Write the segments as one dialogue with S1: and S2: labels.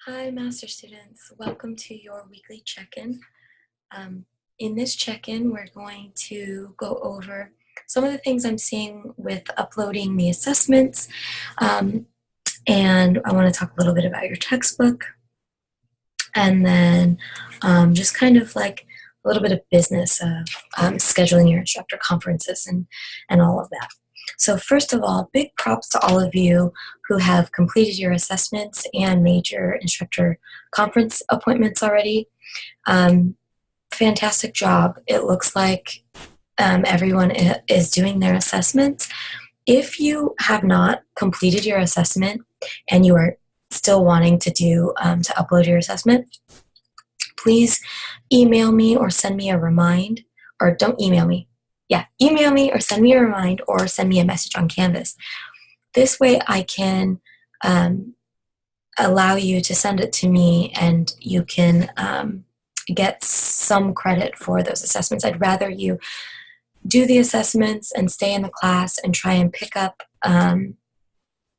S1: Hi, master students. Welcome to your weekly check-in. In this check-in, we're going to go over some of the things I'm seeing with uploading the assessments, and I want to talk a little bit about your textbook, and then just kind of like a little bit of business of scheduling your instructor conferences and all of that. So first of all, big props to all of you who have completed your assessments and made your instructor conference appointments already. Fantastic job. It looks like everyone is doing their assessments. If you have not completed your assessment and you are still wanting to to upload your assessment, please email me or send me a remind, or don't email me. Yeah, email me or send me a remind or send me a message on Canvas. This way I can allow you to send it to me and you can get some credit for those assessments. I'd rather you do the assessments and stay in the class and try and pick up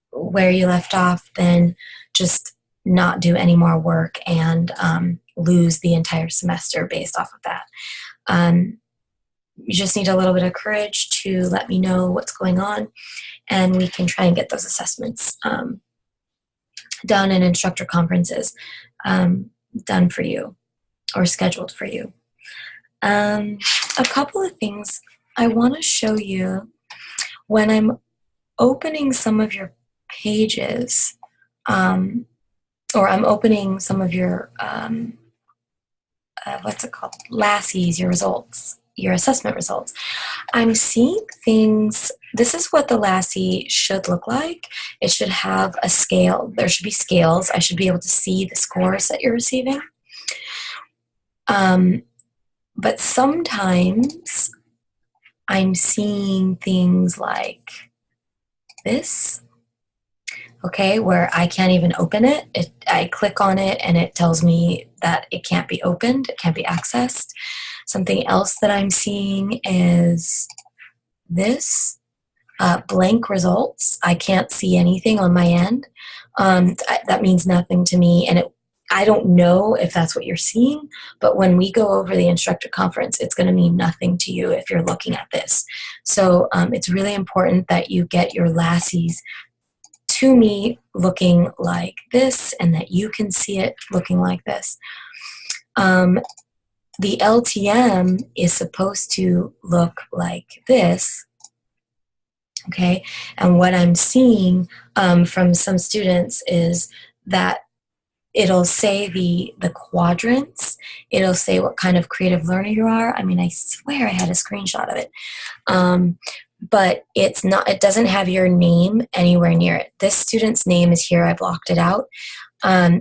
S1: where you left off than just not do any more work and lose the entire semester based off of that. You just need a little bit of courage to let me know what's going on, and we can try and get those assessments done in instructor conferences done for you or scheduled for you. A couple of things I want to show you when I'm opening some of your pages, or I'm opening some of your, what's it called? LASSIs, your results, your assessment results. I'm seeing things. This is what the LASSI should look like. It should have a scale. There should be scales. I should be able to see the scores that you're receiving. But sometimes I'm seeing things like this, okay, where I can't even open it. I click on it and it tells me that it can't be opened, it can't be accessed. Something else that I'm seeing is this, blank results. I can't see anything on my end. That means nothing to me, and I don't know if that's what you're seeing, but when we go over the instructor conference, it's going to mean nothing to you if you're looking at this. So it's really important that you get your LASSIs to me looking like this and that you can see it looking like this. The LTM is supposed to look like this, okay? And what I'm seeing from some students is that it'll say the quadrants. It'll say what kind of creative learner you are. I mean, I swear I had a screenshot of it. But it's not, it doesn't have your name anywhere near it. This student's name is here. I blocked it out.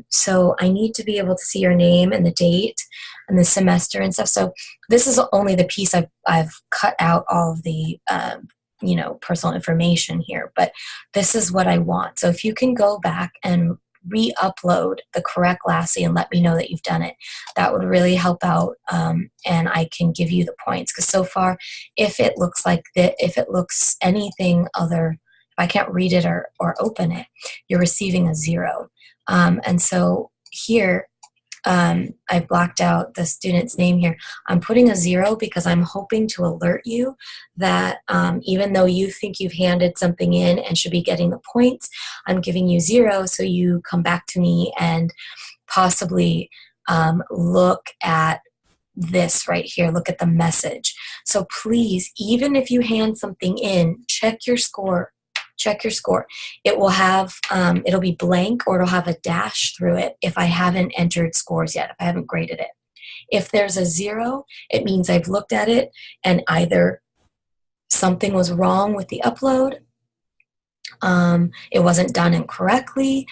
S1: So I need to be able to see your name and the date and the semester and stuff. So this is only the piece I've cut out all of the personal information here, but this is what I want. So if you can go back and re-upload the correct LASSI and let me know that you've done it, that would really help out, and I can give you the points. Because so far, if it looks like that, if it looks anything other, if I can't read it or open it, you're receiving a 0. And so here, I blocked out the student's name here. I'm putting a 0 because I'm hoping to alert you that even though you think you've handed something in and should be getting the points, I'm giving you 0 so you come back to me and possibly look at this right here, look at the message. So please, even if you hand something in, check your score. Check your score. It will have, it'll be blank or it'll have a dash through it if I haven't entered scores yet, if I haven't graded it. If there's a 0, it means I've looked at it and either something was wrong with the upload, it wasn't done incorrectly,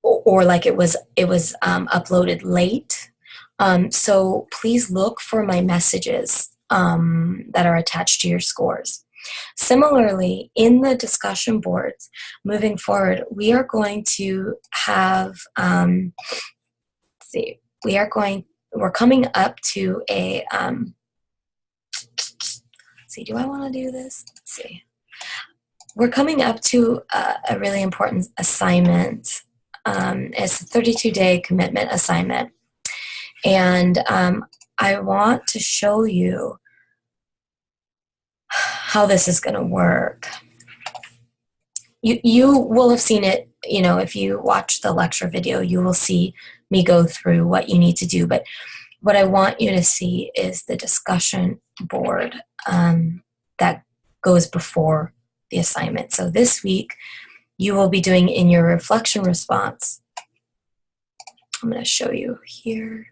S1: or like it was uploaded late. So please look for my messages that are attached to your scores. Similarly, in the discussion boards, moving forward, we are going to have, we're coming up to a, do I want to do this? Let's see. We're coming up to a really important assignment It's a 32-day commitment assignment. And I want to show you how this is going to work. You will have seen it, if you watch the lecture video, you will see me go through what you need to do. But what I want you to see is the discussion board that goes before the assignment. So this week, you will be doing in your reflection response. I'm going to show you here.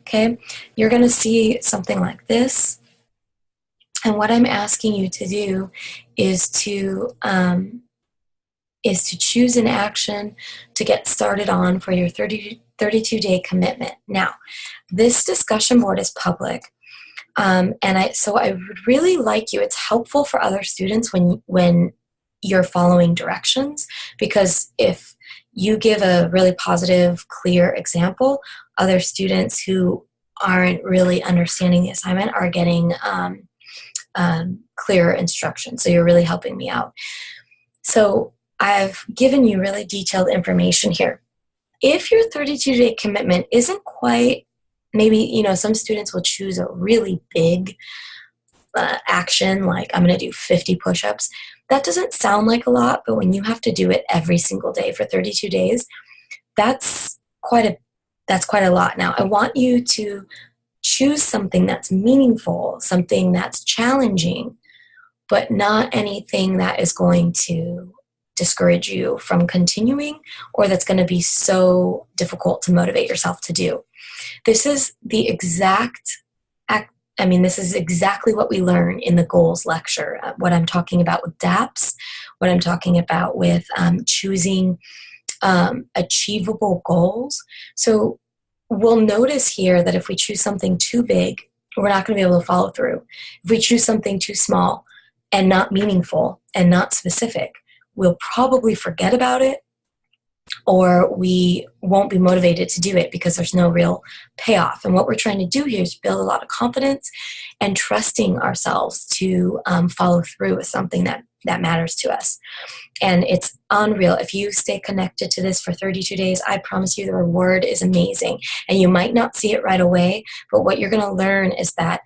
S1: Okay, you're going to see something like this. And what I'm asking you to do is to choose an action to get started on for your 32-day commitment. Now, this discussion board is public. So I would really like you, it's helpful for other students when you're following directions, because if you give a really positive, clear example, other students who aren't really understanding the assignment are getting clearer instruction. So you're really helping me out. So I've given you really detailed information here. If your 32-day commitment isn't quite, maybe, some students will choose a really big action, like I'm going to do 50 push-ups. That doesn't sound like a lot, but when you have to do it every single day for 32 days, that's quite a lot. Now, I want you to choose something that's meaningful, something that's challenging, but not anything that is going to discourage you from continuing or that's going to be so difficult to motivate yourself to do. This is this is exactly what we learn in the goals lecture, what I'm talking about with DAPS, what I'm talking about with choosing achievable goals. So we'll notice here that if we choose something too big, we're not going to be able to follow through. If we choose something too small and not meaningful and not specific, we'll probably forget about it, or we won't be motivated to do it because there's no real payoff. And what we're trying to do here is build a lot of confidence and trusting ourselves to follow through with something that matters to us. And it's unreal. If you stay connected to this for 32 days, I promise you the reward is amazing. And you might not see it right away, but what you're going to learn is that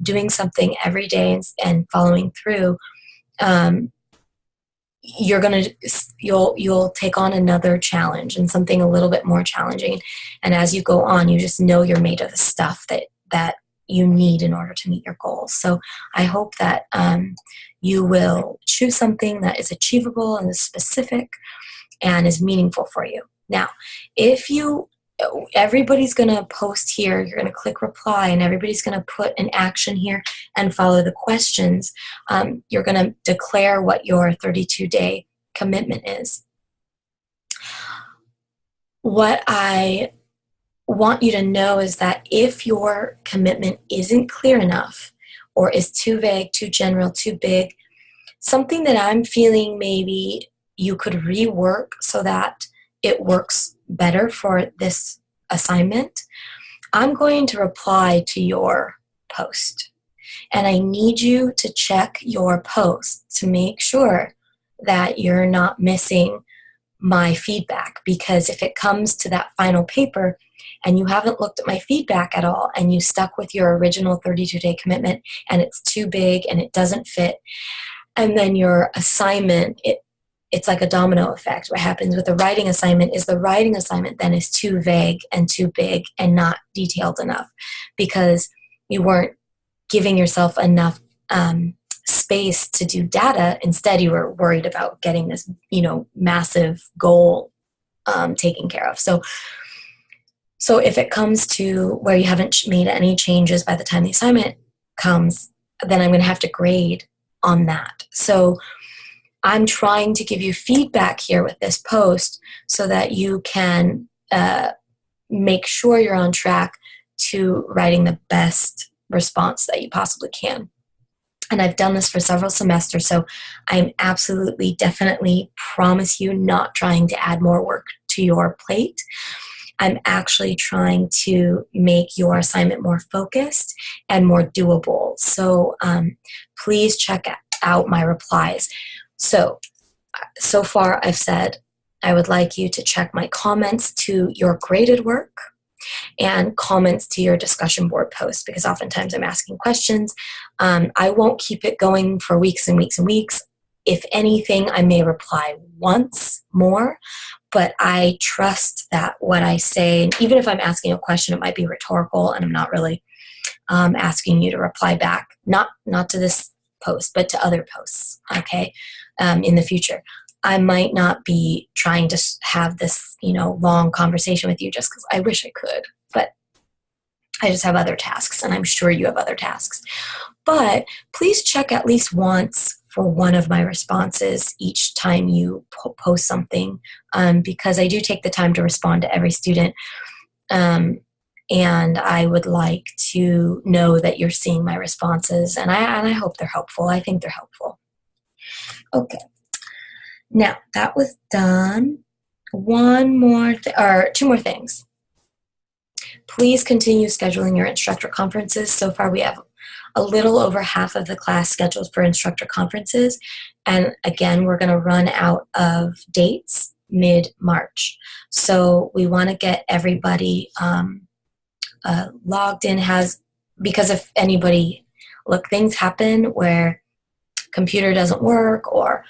S1: doing something every day and following through, you'll take on another challenge and something a little bit more challenging. And as you go on, you just know you're made of the stuff that you need in order to meet your goals. So I hope that you will choose something that is achievable and is specific and is meaningful for you. Now, everybody's going to post here, you're going to click reply, and everybody's going to put an action here and follow the questions. You're going to declare what your 32-day commitment is. What I want you to know is that if your commitment isn't clear enough or is too vague, too general, too big, something that I'm feeling maybe you could rework so that it works better for this assignment, I'm going to reply to your post. And I need you to check your post to make sure that you're not missing my feedback, because if it comes to that final paper and you haven't looked at my feedback at all and you stuck with your original 32-day commitment and it's too big and it doesn't fit, and then your assignment, it's like a domino effect. What happens with the writing assignment is the writing assignment then is too vague and too big and not detailed enough because you weren't giving yourself enough space to do data. Instead, you were worried about getting this, massive goal taken care of. So if it comes to where you haven't made any changes by the time the assignment comes, then I'm going to have to grade on that. So I'm trying to give you feedback here with this post so that you can make sure you're on track to writing the best response that you possibly can. And I've done this for several semesters, so I'm absolutely, definitely promise you not trying to add more work to your plate. I'm actually trying to make your assignment more focused and more doable. So please check out my replies. So far I've said I would like you to check my comments to your graded work and comments to your discussion board post, because oftentimes I'm asking questions. I won't keep it going for weeks and weeks and weeks. If anything, I may reply once more, but I trust that what I say, even if I'm asking a question, it might be rhetorical and I'm not really asking you to reply back, not to this post, but to other posts, okay, in the future. I might not be trying to have this, long conversation with you just because I wish I could, but I just have other tasks, and I'm sure you have other tasks. But please check at least once for one of my responses each time you post something, because I do take the time to respond to every student, and I would like to know that you're seeing my responses, and I hope they're helpful. I think they're helpful. Okay. Now, that was done. Two more things. Please continue scheduling your instructor conferences. So far, we have a little over half of the class scheduled for instructor conferences. And again, we're going to run out of dates mid-March. So we want to get everybody logged in, because if anybody, things happen where computer doesn't work or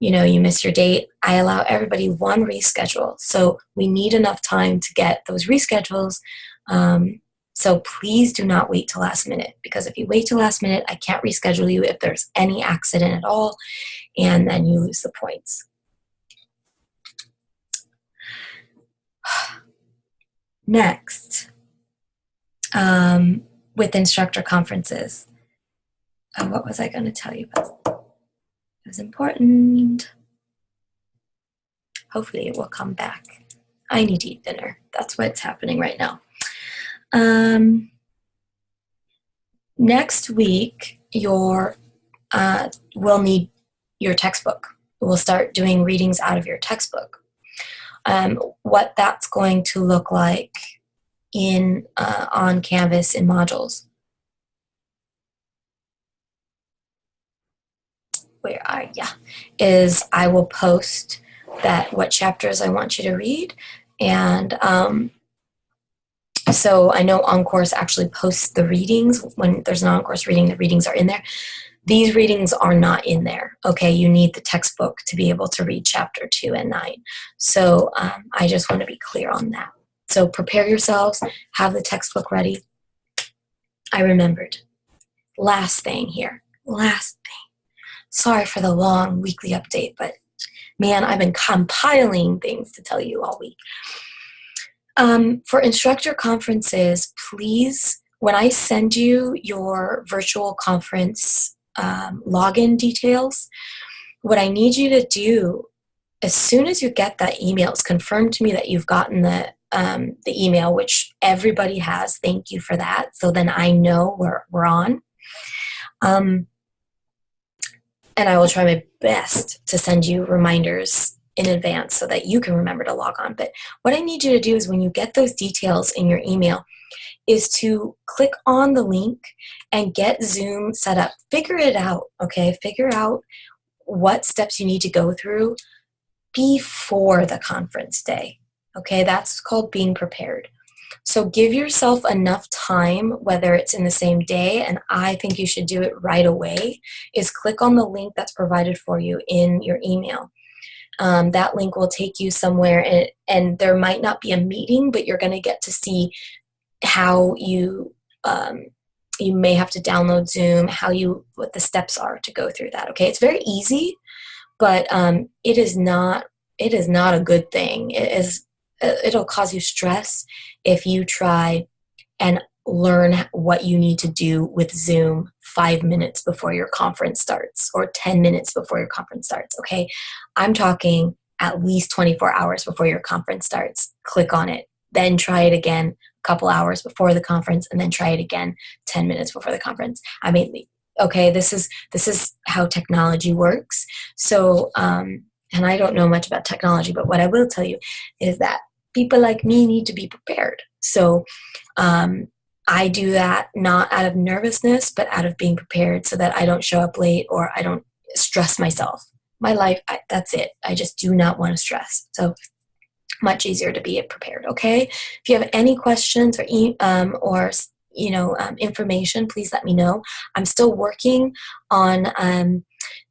S1: you miss your date, I allow everybody one reschedule. So we need enough time to get those reschedules. So please do not wait till last minute, because if you wait till last minute, I can't reschedule you if there's any accident at all, and then you lose the points. Next, with instructor conferences, what was I going to tell you about? It was important. Hopefully it will come back. I need to eat dinner. That's what's happening right now. Next week, we'll need your textbook. We'll start doing readings out of your textbook. What that's going to look like on Canvas in modules. Is I will post what chapters I want you to read, and so I know OnCourse actually posts the readings. When there's an OnCourse reading, the readings are in there. These readings are not in there, okay? You need the textbook to be able to read chapter 2 and 9. So I just want to be clear on that. So prepare yourselves, have the textbook ready. I remembered. Last thing here. Sorry for the long weekly update, but man, I've been compiling things to tell you all week. For instructor conferences, please, when I send you your virtual conference login details, what I need you to do, as soon as you get that email, is confirm to me that you've gotten the email, which everybody has. Thank you for that. So then I know we're on. And I will try my best to send you reminders in advance so that you can remember to log on. But what I need you to do is, when you get those details in your email, is to click on the link and get Zoom set up. Figure it out, okay? Figure out what steps you need to go through before the conference day, okay? That's called being prepared. So give yourself enough time, whether it's in the same day, and I think you should do it right away, is click on the link that's provided for you in your email. That link will take you somewhere, and there might not be a meeting, but you're going to get to see how you may have to download Zoom, what the steps are to go through that. Okay, it's very easy, but it is not a good thing. It'll cause you stress if you try and learn what you need to do with Zoom 5 minutes before your conference starts or 10 minutes before your conference starts, okay? I'm talking at least 24 hours before your conference starts. Click on it. Then try it again a couple hours before the conference, and then try it again 10 minutes before the conference. I mean, okay, this is how technology works. So, and I don't know much about technology, but what I will tell you is that people like me need to be prepared. So I do that not out of nervousness, but out of being prepared so that I don't show up late or I don't stress myself my life, that's it. I just do not want to stress. So much easier to be prepared. Okay. If you have any questions or information, please let me know. I'm still working on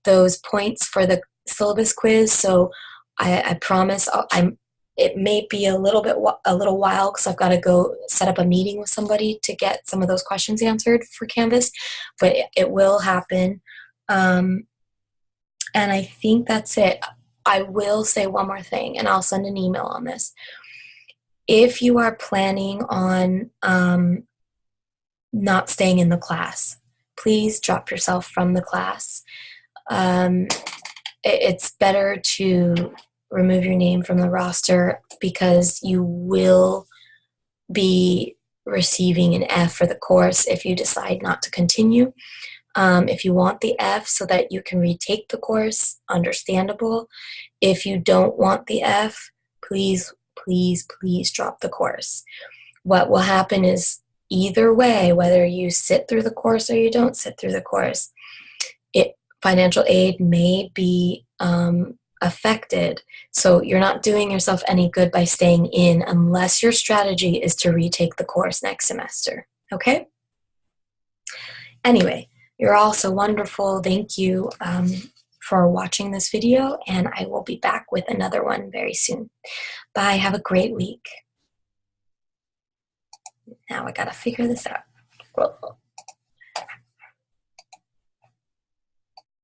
S1: those points for the syllabus quiz, so I promise it may be a little while because I've got to go set up a meeting with somebody to get some of those questions answered for Canvas, but it will happen. And I think that's it. I will say one more thing, and I'll send an email on this. If you are planning on not staying in the class, please drop yourself from the class. It's better to remove your name from the roster because you will be receiving an F for the course if you decide not to continue. If you want the F so that you can retake the course, understandable. If you don't want the F, please, please, please drop the course. What will happen is either way, whether you sit through the course or you don't sit through the course, financial aid may be affected. So you're not doing yourself any good by staying in unless your strategy is to retake the course next semester. Okay? Anyway, you're all so wonderful. Thank you for watching this video, and I will be back with another one very soon. Bye. Have a great week. Now I gotta figure this out.